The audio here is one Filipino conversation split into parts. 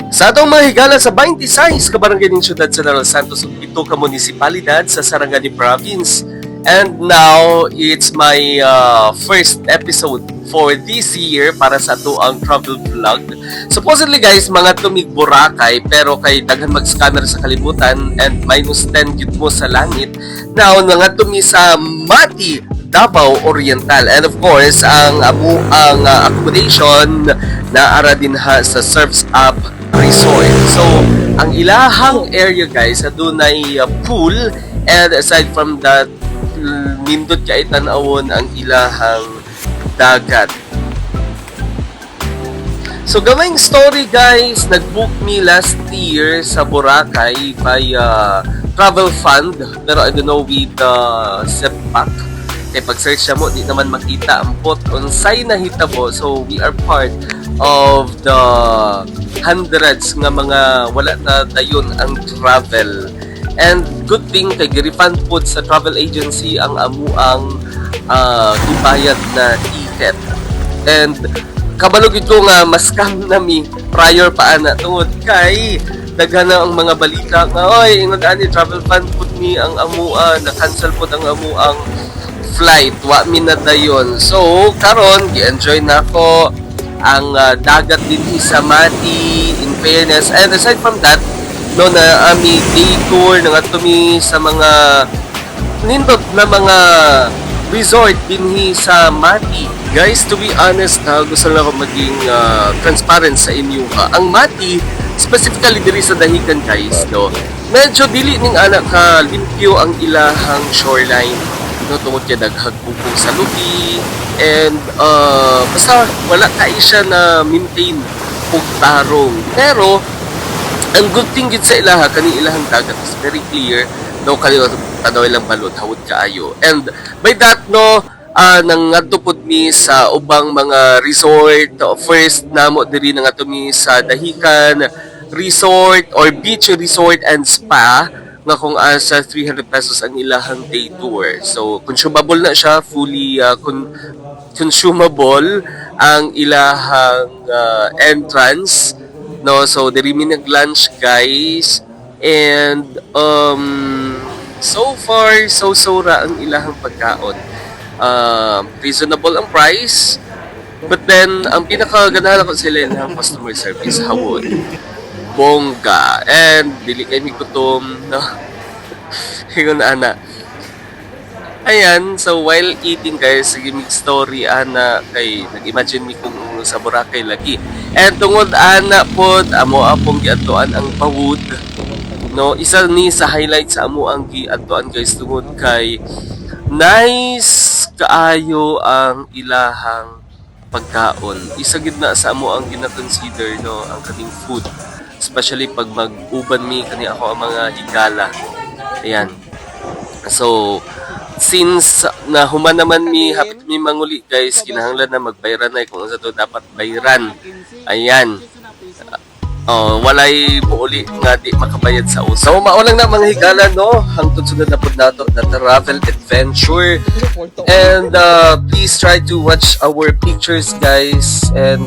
Sa atong mga higala sa 26 ka barangay ng siyudad sa General Santos ug 7 ka munisipalidad sa Sarangani Province. And now, it's my first episode for this year para sa ato ang travel vlog. Supposedly guys, mga tumig Boracay, pero kay daghan mag-scammer sa kalibutan and -10 yun mo sa langit. Now, mga tumi sa Mati, Davao Oriental. And of course, ang accommodation na ara din ha sa Surfs Up Resort. So, ang ilahang area guys, adunay pool, and aside from that, nindot kay tan-awon ang ilahang dagat. So, gawing story guys, nag-book me last year sa Boracay by travel fund, pero I don't know with Sepak. Kaya pag-search na mo, di naman makita ang pot unsay nahitabo. So, we are part of the hundreds nga mga wala na dayon ang travel. And good thing kay gi-refund po sa travel agency ang amuang ibayad na ticket. And kabalog ito nga mas-scam nami prior pa ana tungod kay daghan na ang mga balita nga oy ingod ani travel fund pud ni ang amua na-cancel pud ang amuang flight wa mi na dayon. So karon gi-enjoy na ko ang dagat din sa Mati in fairness. And aside from that, no, na ami day tour nga tumi sa mga nindot na mga resort dinhi sa Mati. Guys, to be honest, gusto lang ako maging transparent sa inyo. Ang Mati, specifically diri sa Dahican guys, no, medyo dili ning anak ka limpyo ang ilahang shoreline, no, tungod kay daghag bubong sa lubi, and basta wala kay siya na maintain og tarong. Pero ang good thing gid sa ilaha kani ilahang dagat is very clear, no, kaliwa tanaw lang balod hawod kaayo. And by that, no, nangadto pud mi sa ubang mga resort. First namo diri nangadto mi sa Dahican Resort or Beach Resort and Spa nga kung sa 300 pesos ang ilahang day tour. So consumable na siya, fully consumable ang ilahang entrance, no. So diri mi nag-lunch guys, and so far so ra ang ilahang pagkaon. Reasonable ang price, but then ang pinakaganahan ko sila ng customer service hawod bongga, and dili kay mi gutom, no. Hingon ana. Ayan, so while eating guys, sige mig story ana kay nag-imagine mi kung sa Boracay lagi. And tungod ana pod amo apong giadtoan ang pawod, no. Isa ni sa highlight sa amo ang giadtoan guys tungod kay nice kaayo ang ilahang pagkaon. Isa gid na sa amo ang gina-consider, no, ang kaning food, especially pag mag-uban mi kani ako ang mga higala. Ayan. So since na human naman mi hapit mi manguli guys, kinahanglan na magbayran na kung sa to dapat bayran. Ayan. Walay buuli nga di makabayad sa usa. So maulang na mga higala, no, hangtod sunod na pud nato na travel adventure. And please try to watch our pictures guys, and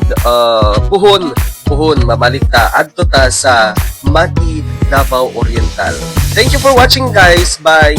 puhon mamalik ta adto ta sa Mati, Davao Oriental. Thank you for watching guys. Bye.